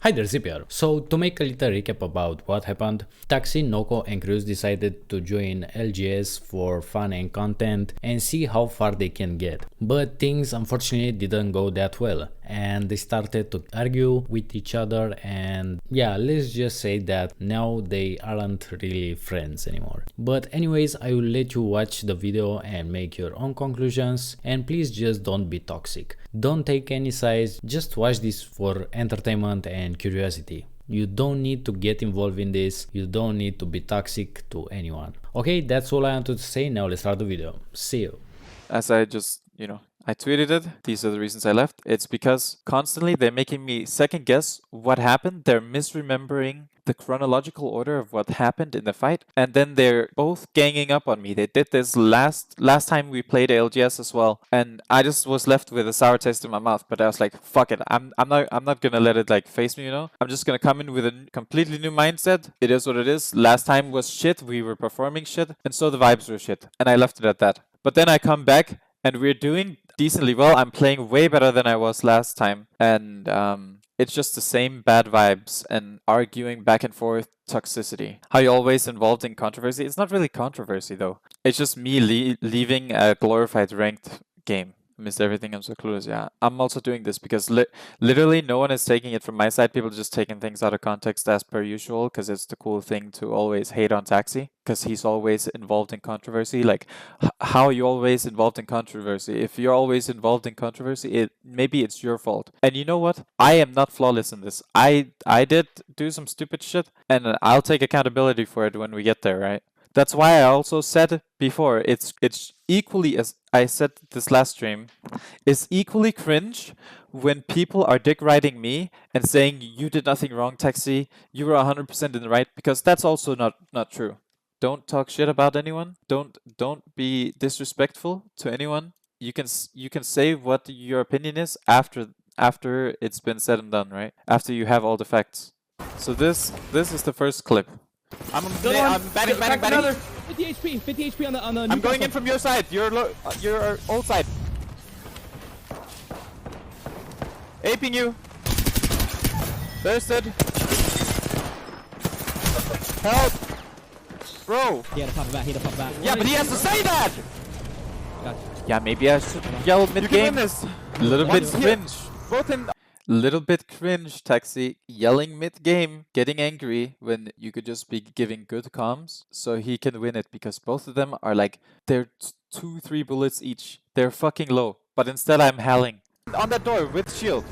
Hi there, Zipp here. So to make a little recap about what happened, Taxi, Noko and Cruz decided to join ALGS for fun and content and see how far they can get. But things unfortunately didn't go that well and they started to argue with each other, and yeah, let's just say that now they aren't really friends anymore. But anyways, I will let you watch the video and make your own conclusions, and please just don't be toxic. Don't take any sides, just watch this for entertainment and curiosity. You don't need to get involved in this, you don't need to be toxic to anyone. Okay, that's all I wanted to say. Now let's start the video. See you. As I just, I tweeted it. These are the reasons I left. It's because constantly they're making me second guess what happened. They're misremembering the chronological order of what happened in the fight. And then they're both ganging up on me. They did this last time we played ALGS as well. And I just was left with a sour taste in my mouth. But I was like, fuck it. I'm not gonna let it like face me, I'm just gonna come in with a completely new mindset. It is what it is. Last time was shit. We were performing shit. And so the vibes were shit. And I left it at that. But then I come back and we're doing decently well. I'm playing way better than I was last time. And it's just the same bad vibes and arguing back and forth toxicity. How you always involved in controversy. It's not really controversy though. It's just me leaving a glorified ranked game. Missed everything, I'm so clueless. Yeah, I'm also doing this because literally no one is taking it from my side. People are just taking things out of context as per usual, because it's the cool thing to always hate on Taxi because he's always involved in controversy. Like, how are you always involved in controversy? If you're always involved in controversy, maybe it's your fault. And you know what? I am not flawless in this. I did do some stupid shit, and I'll take accountability for it when we get there, right? That's why I also said before, it's equally, as I said this last stream, is equally cringe when people are dick riding me and saying you did nothing wrong, Taxi, you were 100% in the right, because that's also not true. Don't talk shit about anyone. Don't be disrespectful to anyone. You can say what your opinion is after it's been said and done, right? After you have all the facts. So this is the first clip. I'm batting. 50 HP on the I'm going in from your side. Your old side. Aping you. Bursted. Help. Bro. He had to pop it back. Yeah, but he has to say that. Gotcha. Yeah, maybe I should yell mid-game. A little bit cringe. Both in. Little bit cringe, Taxi, yelling mid-game, getting angry when you could just be giving good comms so he can win it, because both of them are like, they're 2-3 bullets each. They're fucking low, but instead I'm howling. On that door with shield.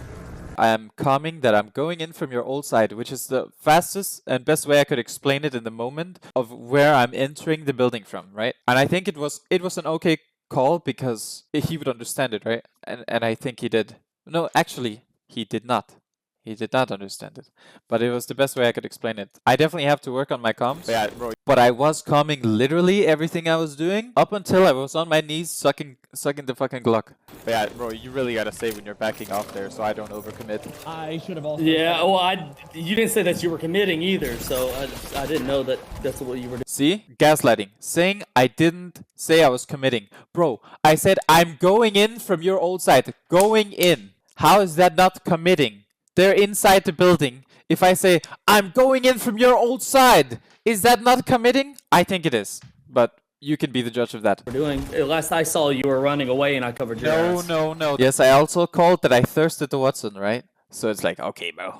I am calming that I'm going in from your old side, which is the fastest and best way I could explain it in the moment of where I'm entering the building from, right? And I think it was an okay call because he would understand it, right? And I think he did. No, actually, he did not. He did not understand it. But it was the best way I could explain it. I definitely have to work on my comms. Yeah, bro. But I was calming literally everything I was doing up until I was on my knees sucking the fucking Glock. Yeah, bro, you really gotta save when you're backing off there so I don't overcommit. I should have also. Yeah, well, you didn't say that you were committing either, so I didn't know that that's what you were doing. See? Gaslighting. Saying I didn't say I was committing. Bro, I said I'm going in from your old side. Going in. How is that not committing? They're inside the building. If I say, I'm going in from your old side, is that not committing? I think it is. But you can be the judge of that. We're doing. Last I saw, you were running away and I covered your ass. No. Yes, I also called that I thirsted the Watson, right? So it's like, okay, bro.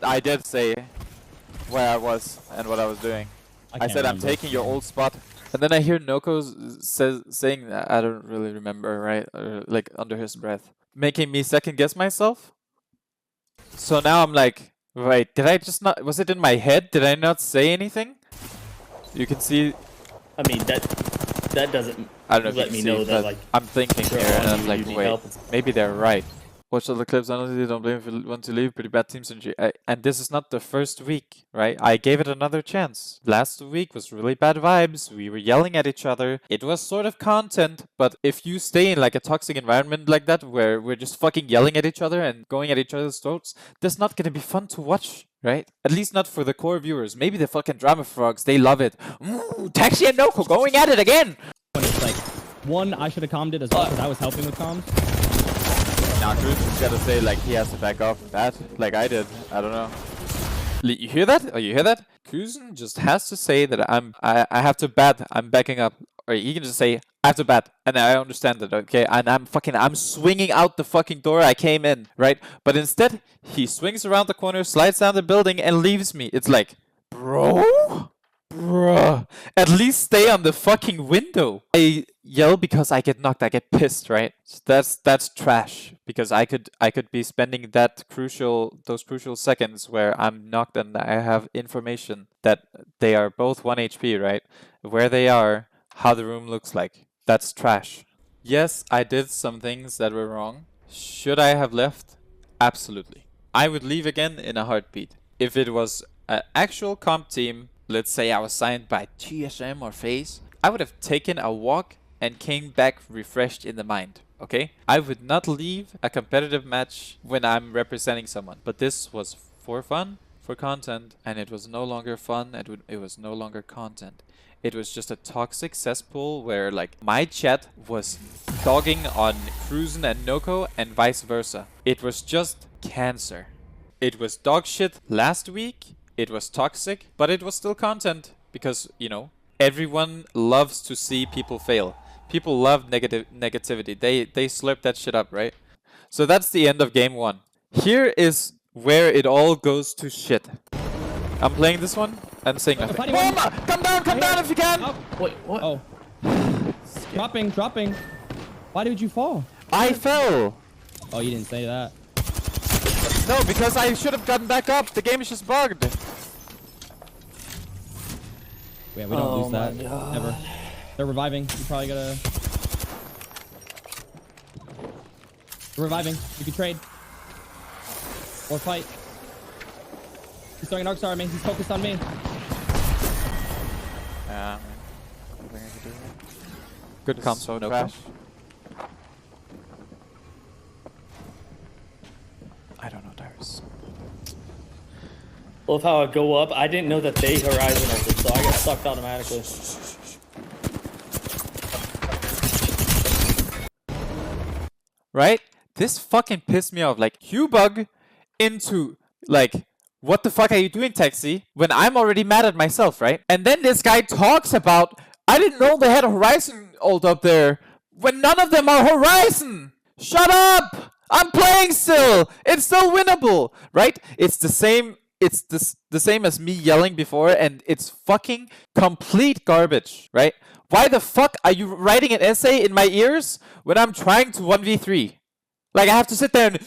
I did say where I was and what I was doing. I said I'm taking your old spot. And then I hear Noko saying that. I don't really remember, right? Or like under his breath. Making me second guess myself. So now I'm like, wait, did I just not, was it in my head? Did I not say anything? You can see. I mean, that doesn't I don't know let me know that, like, I'm thinking here and I'm like, wait, help. maybe they're right. Watch all the clips, honestly, don't blame if you want to leave. Pretty bad team synergy. And this is not the first week, right? I gave it another chance. Last week was really bad vibes. We were yelling at each other. It was sort of content, but if you stay in like a toxic environment like that, where we're just fucking yelling at each other and going at each other's throats, that's not gonna be fun to watch, right? At least not for the core viewers. Maybe the fucking drama frogs, they love it. Ooh, Taxi and Noko going at it again! When it's like, one, I should have calmed it as well because I was helping with comms. Now Cruz just gotta say like he has to back off that, like I did. I don't know. You hear that? Oh, you hear that? Kuzen just has to say that I have to bat. I'm backing up, or he can just say I have to bat, and I understand it. Okay, and I'm swinging out the fucking door I came in, right? But instead he swings around the corner, slides down the building, and leaves me. It's like, bro. Bruh, at least stay on the fucking window. I yell because I get knocked. I get pissed, right? So that's trash. Because I could be spending those crucial seconds where I'm knocked and I have information that they are both 1 HP, right? Where they are, how the room looks like. That's trash. Yes, I did some things that were wrong. Should I have left? Absolutely. I would leave again in a heartbeat. If it was an actual comp team, let's say I was signed by TSM or FaZe, I would have taken a walk and came back refreshed in the mind, okay? I would not leave a competitive match when I'm representing someone. But this was for fun, for content, and it was no longer fun, it was no longer content. It was just a toxic cesspool where like my chat was dogging on Cruzen and Noko and vice versa. It was just cancer. It was dog shit last week. It was toxic, but it was still content because, you know, everyone loves to see people fail. People love negativity. They slurp that shit up, right? So that's the end of game 1. Here is where it all goes to shit. I'm playing this one and saying nothing. Mama, come down if you can! Oh, Wait, what? oh. Dropping. Why did you fall? I fell! Oh, you didn't say that. No, because I should have gotten back up. The game is just bugged. Yeah, we don't lose that ever. They're reviving. You probably gotta. They're reviving. You can trade or fight. He's throwing an arc star at me. He's focused on me. Yeah. Good comp, so no crash. I don't know, Darius. Love how I go up. I didn't know that they horizon opened, so I got sucked automatically. Right? This fucking pissed me off. Like, you bug into, like, what the fuck are you doing, Taxi? When I'm already mad at myself, right? And then this guy talks about, I didn't know they had a Horizon ult up there. When none of them are Horizon! Shut up! I'm playing still! It's still winnable! Right? It's the same... It's the same as me yelling before, and it's fucking complete garbage, right? Why the fuck are you writing an essay in my ears when I'm trying to 1v3? Like, I have to sit there and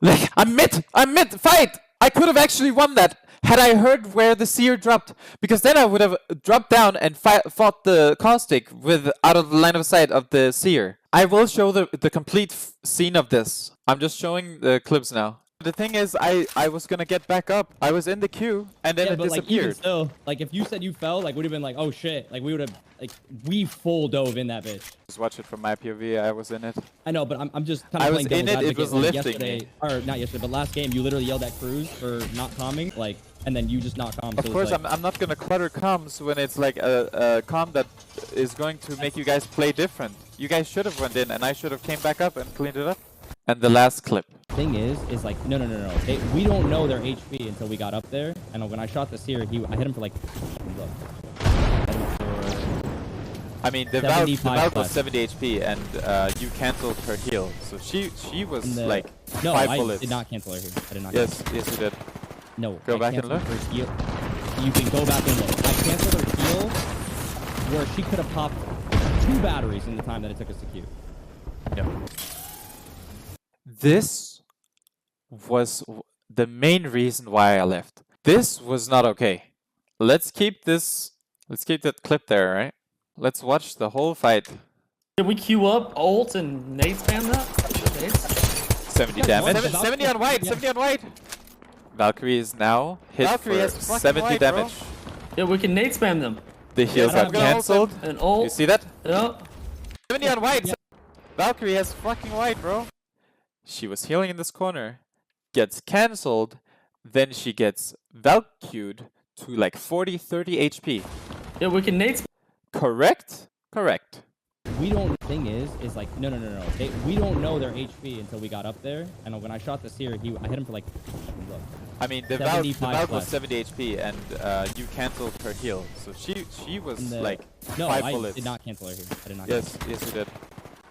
like, I'm mid, fight! I could have actually won that had I heard where the seer dropped, because then I would have dropped down and fought the caustic with out of the line of sight of the seer. I will show the complete scene of this. I'm just showing the clips now. The thing is, I was gonna get back up. I was in the queue, and then it disappeared. Like, even still, like, if you said you fell, like, would have been like, oh shit, like, we would have, like, we full dove in that bitch. Just watch it from my POV. I was in it. I know, but I'm just kind of playing in devil's it. advocate. It was Like, lifting yesterday, me. or not yesterday, but last game, you literally yelled at Cruz for not calming, like, and then you just not calm. Of course, like, I'm not gonna clutter comms when it's like a comm that is going to make you guys play different. You guys should have went in, and I should have came back up and cleaned it up. And the last clip. Thing is like, no. We don't know their HP until we got up there. And when I shot the seer, I hit him for like, look. I mean, the Valk was plus. 70 HP, and you canceled her heal, so she was like 5 bullets. I did not cancel her heal. I did not. Yes, yes, you did. No. Go back and look. Her heal. You can go back and look. I canceled her heal, where she could have popped 2 batteries in the time that it took us to queue. Yeah. This was the main reason why I left. This was not okay. Let's keep that clip there, right? Let's watch the whole fight. Did we queue up ult and nade spam that? Nades? 70 damage. Valkyrie. 70 on white. Yeah. 70 on white. Valkyrie is now hit for 70 white, damage. Yeah, we can nade spam them. The heal got cancelled. And ult. You see that? Yeah. 70 on white. Yeah. Valkyrie has fucking white, bro. She was healing in this corner, gets cancelled, then she gets Valkyried to like 40-30 HP. Yeah, we can nade spam. Correct? Correct. we don't. Thing is like no. We don't know their HP until we got up there. And when I shot the seer, I hit him for like. Look, I mean, the Valk 75 was plus. 70 HP, and you canceled her heal, so she was like no, 5 I bullets. did not cancel her here. I did not. Yes, yes, you did.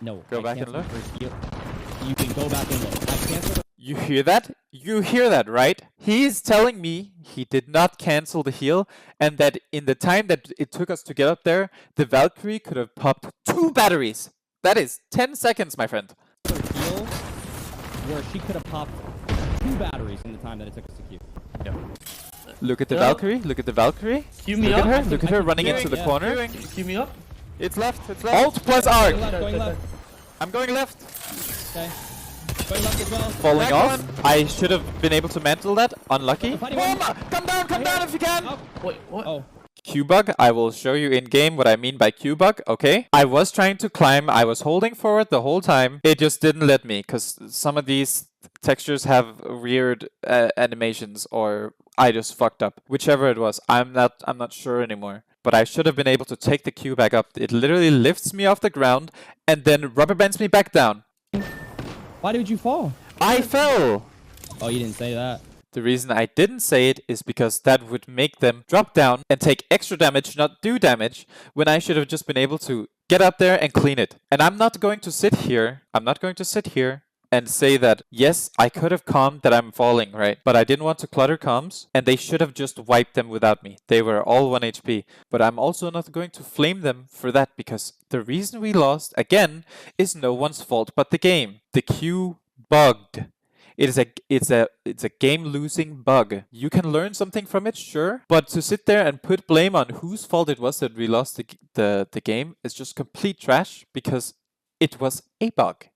No. Go I back and canceled look. her heal. You can go back and look. I canceled. You hear that? You hear that, right? He's telling me he did not cancel the heal, and that in the time that it took us to get up there, the Valkyrie could have popped 2 batteries. That is 10 seconds, my friend. Her heal, where she could have popped 2 batteries in the time that it took us to queue. Look at the Well, Valkyrie. Look at the Valkyrie. Queue me Look up. at her. Look at her running queuing, into the yeah. corner. Queue me up. It's left. It's left. Alt plus arc. Going left. I'm going left. Okay. Going left as well. Falling Back off. one. I should have been able to mantle that. Unlucky. Fighting one. Come down if you can. Oh. Wait, what? Oh. Q-bug, I will show you in game what I mean by Q-bug, okay? I was trying to climb, I was holding forward the whole time. It just didn't let me, because some of these textures have weird animations, or I just fucked up. Whichever it was, I'm not sure anymore. But I should have been able to take the Q back up. It literally lifts me off the ground, and then rubber bands me back down. Why did you fall? I fell! Oh, you didn't say that. The reason I didn't say it is because that would make them drop down and take extra damage, not do damage, when I should have just been able to get up there and clean it. And I'm not going to sit here and say that, yes, I could have calmed that I'm falling, right? But I didn't want to clutter comms, and they should have just wiped them without me. They were all 1 HP. But I'm also not going to flame them for that, because the reason we lost, again, is no one's fault but the game. The queue bugged. It's a game-losing bug. You can learn something from it, sure, but to sit there and put blame on whose fault it was that we lost the game is just complete trash, because it was a bug.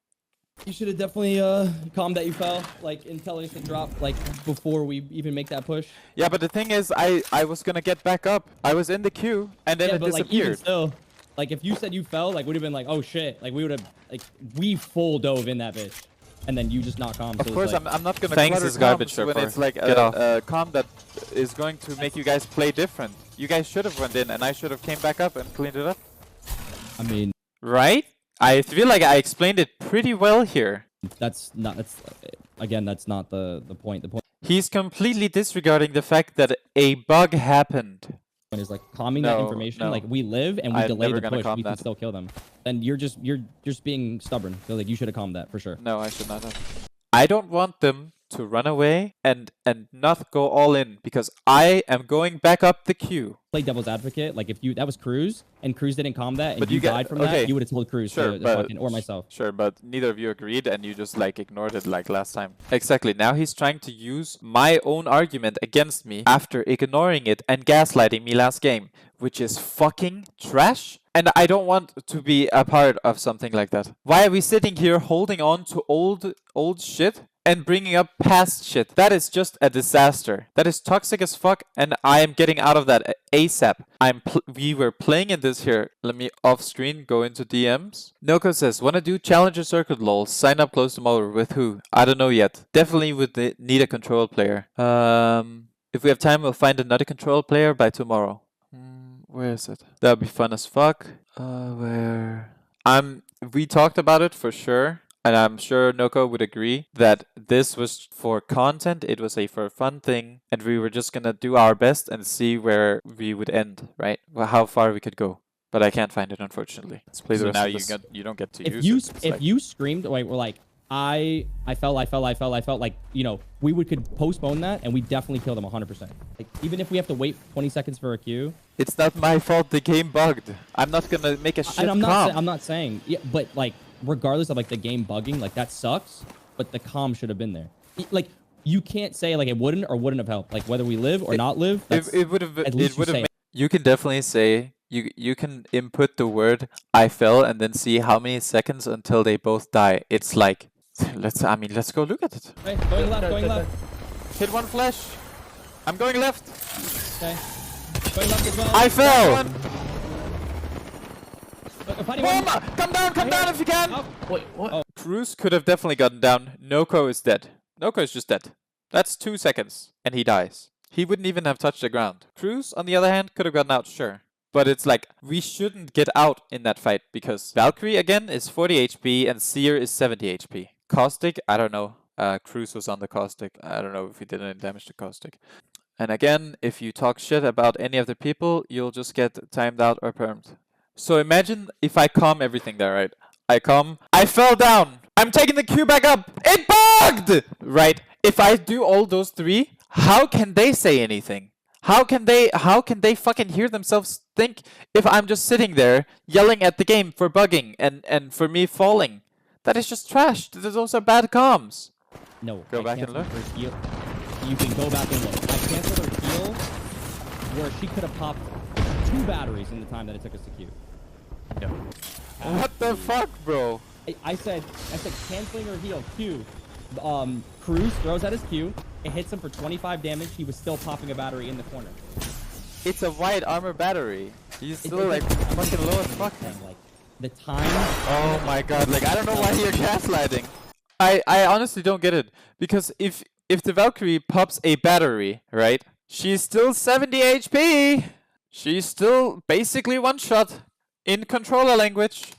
You should have definitely calmed that you fell, like, and tell us to drop, like, before we even make that push. Yeah, but the thing is, I was gonna get back up. I was in the queue, and then Yeah, it but, like, even disappeared. still, like, if you said you fell, like, we'd have been like, oh, shit. Like, we would have, like, we full dove in that bitch. And then you just not calm. Of so course, it's like, I'm not gonna Thanks clutter is garbage, comms when Sherpa. it's like Get off. a comm that is going to make you guys play different. You guys should have went in, and I should have came back up and cleaned it up. I mean, Right? I feel like I explained it pretty well here. that's not, again, that's not the point. The point He's completely disregarding the fact that a bug happened. is like calming that No, information. no. Like, we live and we I'm delay never the gonna push. calm We can that. still kill them. And you're just being stubborn. So, like, you should have calmed that for sure. No, I should not have. I don't want them to run away and not go all in, because I am going back up the queue. Play devil's advocate. Like, if that was Cruz and Cruz didn't calm that and But you you get- died from okay. that, you would have told Cruz Sure, to but fucking, or myself. Sure, but neither of you agreed, and you just like ignored it like last time. Exactly. Now he's trying to use my own argument against me after ignoring it and gaslighting me last game, which is fucking trash. And I don't want to be a part of something like that. Why are we sitting here holding on to old shit and bringing up past shit? That is just a disaster. That is toxic as fuck, and I am getting out of that ASAP. We were playing in this here. Let me off screen go into DMs. Noko says, wanna do Challenger Circuit lol. Sign up close tomorrow. With who? I don't know yet. Definitely would need a control player. If we have time, we'll find another control player by tomorrow. Where is it? That would be fun as fuck. Where? We talked about it for sure. And I'm sure Noko would agree that this was for content, it was for a fun thing, and we were just gonna do our best and see where we would end, right? Well, how far we could go. But I can't find it, unfortunately. Let's play the So rest now of this. you don't get to If use you it. It's if like- you screamed, like, we're like, I fell, like, you know, we could postpone that and we definitely kill them 100%. Like, even if we have to wait 20 seconds for a queue. It's not my fault the game bugged. I'm not gonna make a shit And I'm calm. not saying, yeah, but like, regardless of like the game bugging, like, that sucks. But the calm should have been there. Like, you can't say like it wouldn't or wouldn't have helped. Like, whether we live or not live. It would have. at It least you would have. say it. You can definitely say you can input the word "I fell" and then see how many seconds until they both die. It's like let's go look at it. Right, going left. Hit one flash. I'm going left. Okay. Going left as well. I fell. Fighting one. Come down if you can. Oh. Wait, what? Oh. Cruz could have definitely gotten down. Noko is dead. Noko is just dead. That's 2 seconds, and he dies. He wouldn't even have touched the ground. Cruz, on the other hand, could have gotten out, sure. But it's like, we shouldn't get out in that fight because Valkyrie again is 40 HP and Seer is 70 HP. Caustic, I don't know. Cruz was on the Caustic. I don't know if he did any damage to Caustic. And again, if you talk shit about any of the people, you'll just get timed out or permed. So imagine if I calm everything there, right? I fell down. I'm taking the queue back up. It bugged! Right? If I do all those three, how can they say anything? How can they fucking hear themselves think if I'm just sitting there yelling at the game for bugging and for me falling? That is just trash. Those are bad comms. No. Go I back and canceled look. her heal. You can go back and look. I canceled her heal where she could have popped 2 batteries in the time that it took us to queue. No. What the fuck, bro? I said canceling her heal. Q. Cruz throws at his Q. It hits him for 25 damage. He was still popping a battery in the corner. It's a white armor battery. He's still like fucking low as fuck. Like the time. Oh my god, like I don't know why you're gaslighting. I honestly don't get it. Because if the Valkyrie pops a battery, right? She's still 70 HP. She's still basically one shot in controller language.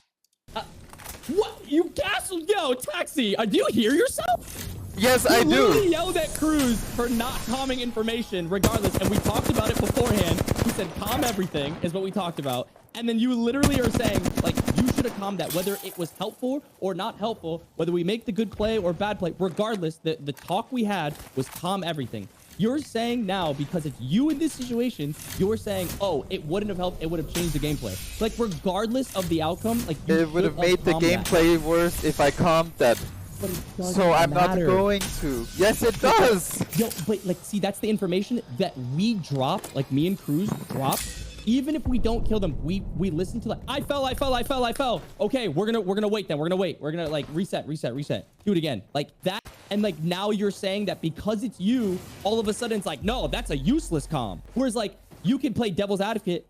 What? You gaslight? Yo, Taxi, do you hear yourself? Yes, You I do. literally yelled at Cruz for not calming information regardless, and we talked about it beforehand. He said calm everything is what we talked about. And then you literally are saying, like, you should have calmed that, whether it was helpful or not helpful, whether we make the good play or bad play, regardless, the talk we had was calm everything. You're saying now, because it's you in this situation, you're saying, oh, it wouldn't have helped, it would have changed the gameplay. Like, regardless of the outcome, like, you It would have made the calmed that. gameplay worse if I calmed that. But it doesn't So I'm not matter. going to. Yes, it does. Yo, but like, see, that's the information that we drop, like me and Cruz drop. Even if we don't kill them, we listen to like, I fell. Okay, we're gonna wait then. We're gonna like reset. Do it again. Like that. And like now you're saying that because it's you, all of a sudden it's like, no, that's a useless comm. Whereas like you can play devil's advocate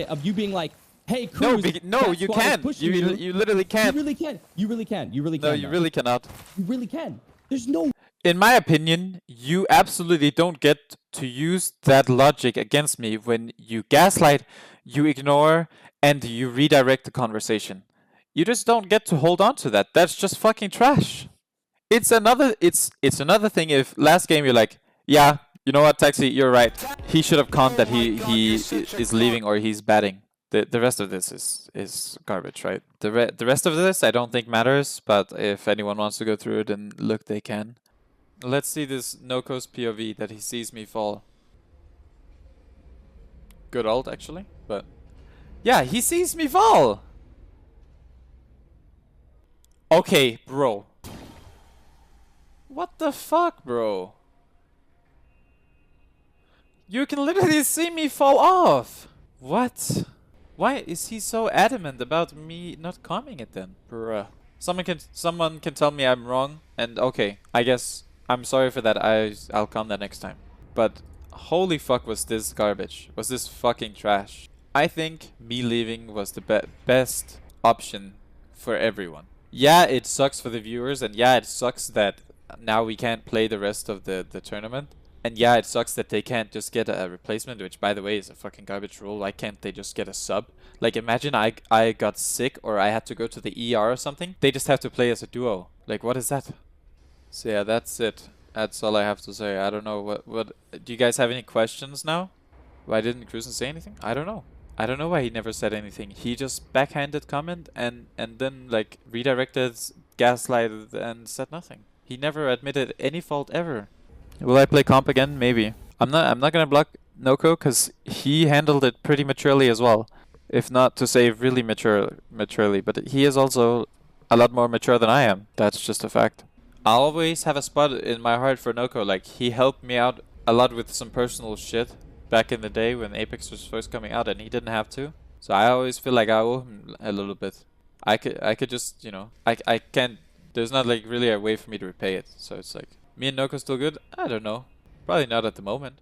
of you being like, hey, Cruz. No, you can't. You literally can't. You really can. You really can. No, you really cannot. You really can. There's no. In my opinion, you absolutely don't get to use that logic against me when you gaslight, you ignore, and you redirect the conversation. You just don't get to hold on to that. That's just fucking trash. It's another thing if last game you're like, yeah, you know what, Taxi, you're right. He should have conned that he is leaving or he's batting. The rest of this is garbage, right? The rest of this I don't think matters, but if anyone wants to go through it and look, they can. Let's see this Noko's POV that he sees me fall. Good ult, actually, but yeah, he sees me fall. Okay, bro. What the fuck, bro? You can literally see me fall off. What? Why is he so adamant about me not calming it then? Bruh. Someone can tell me I'm wrong, and okay, I guess I'm sorry for that. I'll calm that next time. But holy fuck, was this garbage? Was this fucking trash? I think me leaving was the best option for everyone. Yeah, it sucks for the viewers, and yeah, it sucks that now we can't play the rest of the tournament. And yeah, it sucks that they can't just get a replacement, which by the way is a fucking garbage rule. Why can't they just get a sub? Like imagine I got sick or I had to go to the ER or something. They just have to play as a duo. Like what is that? So yeah, that's it. That's all I have to say. I don't know what do you guys have any questions now? Why didn't Cruzen say anything? I don't know. I don't know why he never said anything. He just backhanded comment and then like redirected, gaslighted and said nothing. He never admitted any fault ever. Will I play comp again? Maybe. I'm not gonna block Noko because he handled it pretty maturely as well. If not to say really maturely, but he is also a lot more mature than I am. That's just a fact. I always have a spot in my heart for Noko. Like he helped me out a lot with some personal shit back in the day when Apex was first coming out, and he didn't have to. So I always feel like I owe him a little bit. I could just, you know, I can't. There's not like really a way for me to repay it. So it's like, me and Noko still good? I don't know. Probably not at the moment.